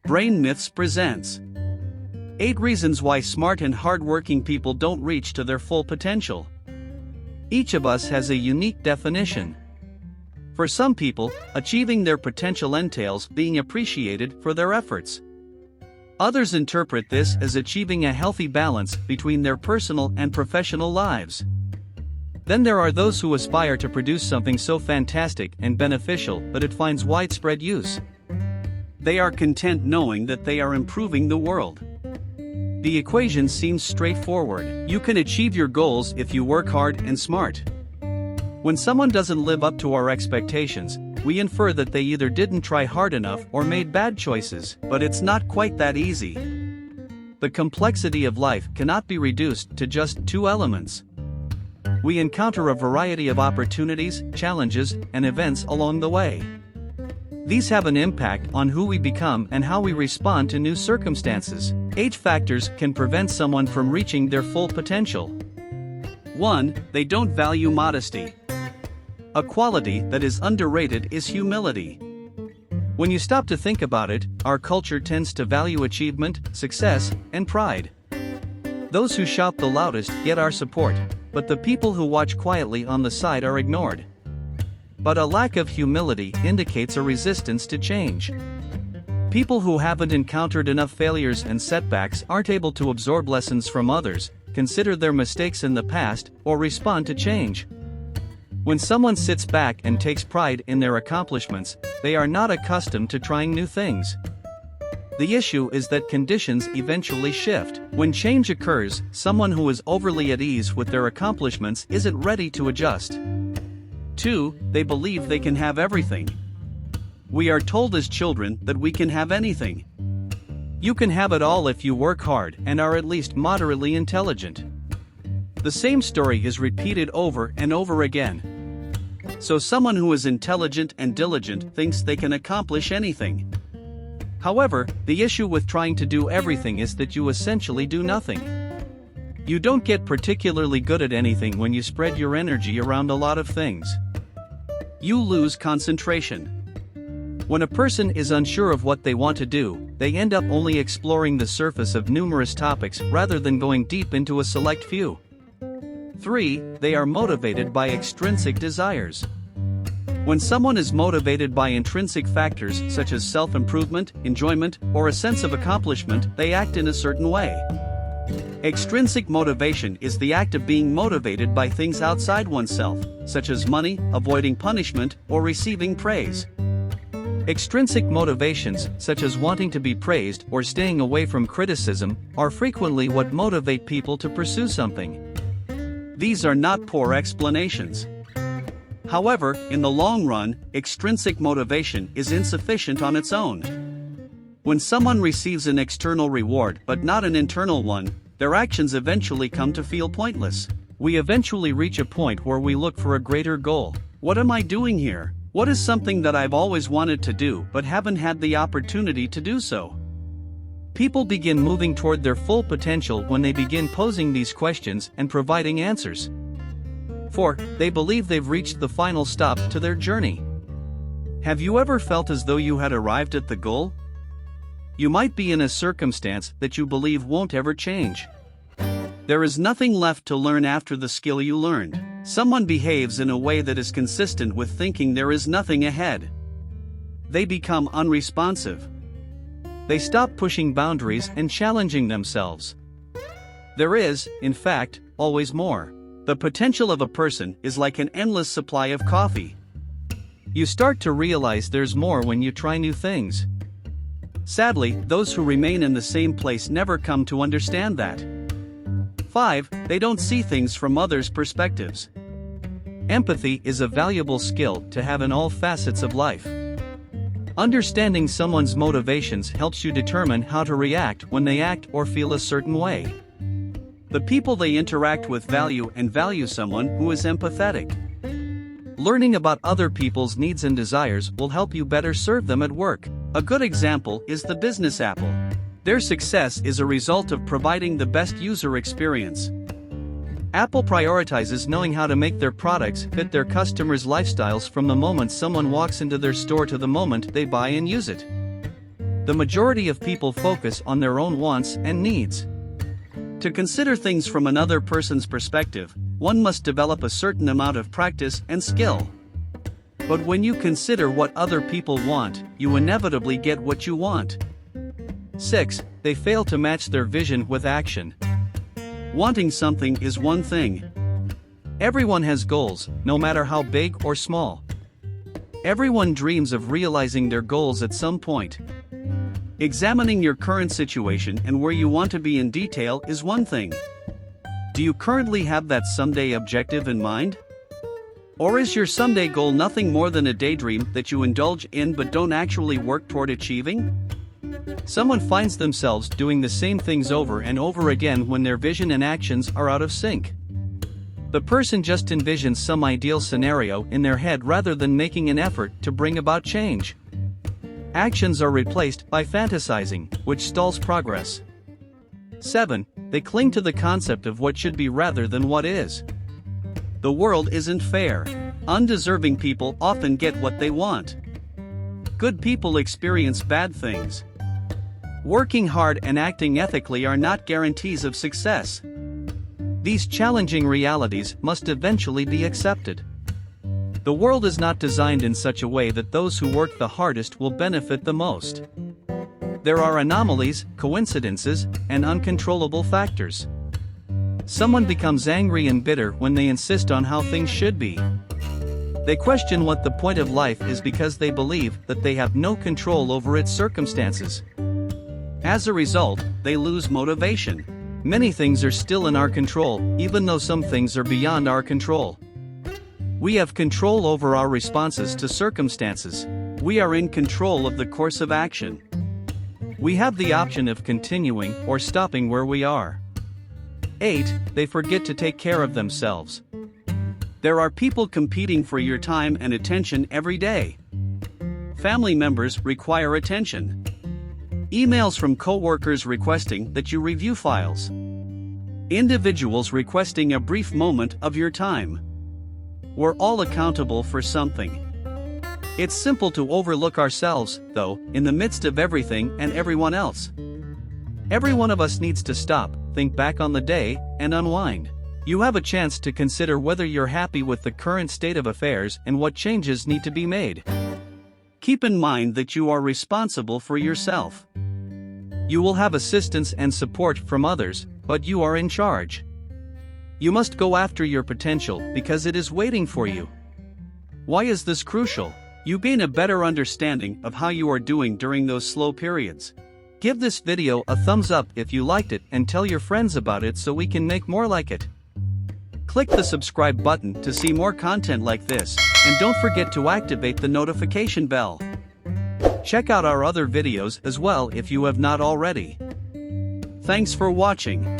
Brain Myths presents 8 Reasons Why Smart and Hardworking People Don't Reach to Their Full Potential. Each of us has a unique definition. For some people, achieving their potential entails being appreciated for their efforts. Others interpret this as achieving a healthy balance between their personal and professional lives. Then there are those who aspire to produce something so fantastic and beneficial that it finds widespread use. They are content knowing that they are improving the world. The equation seems straightforward. You can achieve your goals if you work hard and smart. When someone doesn't live up to our expectations, we infer that they either didn't try hard enough or made bad choices, but it's not quite that easy. The complexity of life cannot be reduced to just 2 elements. We encounter a variety of opportunities, challenges, and events along the way. These have an impact on who we become and how we respond to new circumstances. 8 factors can prevent someone from reaching their full potential. 1. They don't value modesty. A quality that is underrated is humility. When you stop to think about it, our culture tends to value achievement, success, and pride. Those who shout the loudest get our support, but the people who watch quietly on the side are ignored. But a lack of humility indicates a resistance to change. People who haven't encountered enough failures and setbacks aren't able to absorb lessons from others, consider their mistakes in the past, or respond to change. When someone sits back and takes pride in their accomplishments, they are not accustomed to trying new things. The issue is that conditions eventually shift. When change occurs, someone who is overly at ease with their accomplishments isn't ready to adjust. 2. They believe they can have everything. We are told as children that we can have anything. You can have it all if you work hard and are at least moderately intelligent. The same story is repeated over and over again. So someone who is intelligent and diligent thinks they can accomplish anything. However, the issue with trying to do everything is that you essentially do nothing. You don't get particularly good at anything when you spread your energy around a lot of things. You lose concentration. When a person is unsure of what they want to do, they end up only exploring the surface of numerous topics rather than going deep into a select few. 3. They are motivated by extrinsic desires. When someone is motivated by intrinsic factors such as self-improvement, enjoyment, or a sense of accomplishment, they act in a certain way. Extrinsic motivation is the act of being motivated by things outside oneself, such as money, avoiding punishment, or receiving praise. Extrinsic motivations, such as wanting to be praised or staying away from criticism, are frequently what motivate people to pursue something. These are not poor explanations. However, in the long run, extrinsic motivation is insufficient on its own. When someone receives an external reward but not an internal one, their actions eventually come to feel pointless. We eventually reach a point where we look for a greater goal. What am I doing here? What is something that I've always wanted to do but haven't had the opportunity to do so? People begin moving toward their full potential when they begin posing these questions and providing answers. 4. They believe they've reached the final stop to their journey. Have you ever felt as though you had arrived at the goal? You might be in a circumstance that you believe won't ever change. There is nothing left to learn after the skill you learned. Someone behaves in a way that is consistent with thinking there is nothing ahead. They become unresponsive. They stop pushing boundaries and challenging themselves. There is, in fact, always more. The potential of a person is like an endless supply of coffee. You start to realize there's more when you try new things. Sadly, those who remain in the same place never come to understand that. 5. They don't see things from others' perspectives. Empathy is a valuable skill to have in all facets of life. Understanding someone's motivations helps you determine how to react when they act or feel a certain way. The people they interact with value someone who is empathetic. Learning about other people's needs and desires will help you better serve them at work. A good example is the business Apple. Their success is a result of providing the best user experience. Apple prioritizes knowing how to make their products fit their customers' lifestyles from the moment someone walks into their store to the moment they buy and use it. The majority of people focus on their own wants and needs. To consider things from another person's perspective, one must develop a certain amount of practice and skill. But when you consider what other people want, you inevitably get what you want. 6. They fail to match their vision with action. Wanting something is one thing. Everyone has goals, no matter how big or small. Everyone dreams of realizing their goals at some point. Examining your current situation and where you want to be in detail is one thing. Do you currently have that someday objective in mind? Or is your someday goal nothing more than a daydream that you indulge in but don't actually work toward achieving? Someone finds themselves doing the same things over and over again when their vision and actions are out of sync. The person just envisions some ideal scenario in their head rather than making an effort to bring about change. Actions are replaced by fantasizing, which stalls progress. 7. They cling to the concept of what should be rather than what is. The world isn't fair. Undeserving people often get what they want. Good people experience bad things. Working hard and acting ethically are not guarantees of success. These challenging realities must eventually be accepted. The world is not designed in such a way that those who work the hardest will benefit the most. There are anomalies, coincidences, and uncontrollable factors. Someone becomes angry and bitter when they insist on how things should be. They question what the point of life is because they believe that they have no control over its circumstances. As a result, they lose motivation. Many things are still in our control, even though some things are beyond our control. We have control over our responses to circumstances. We are in control of the course of action. We have the option of continuing or stopping where we are. 8. They forget to take care of themselves. There are people competing for your time and attention every day. Family members require attention. Emails from coworkers requesting that you review files. Individuals requesting a brief moment of your time. We're all accountable for something. It's simple to overlook ourselves, though, in the midst of everything and everyone else. Every one of us needs to stop, think back on the day, and unwind. You have a chance to consider whether you're happy with the current state of affairs and what changes need to be made. Keep in mind that you are responsible for yourself. You will have assistance and support from others, but you are in charge. You must go after your potential because it is waiting for you. Why is this crucial? You gain a better understanding of how you are doing during those slow periods. Give this video a thumbs up if you liked it and tell your friends about it so we can make more like it. Click the subscribe button to see more content like this, and don't forget to activate the notification bell. Check out our other videos as well if you have not already. Thanks for watching.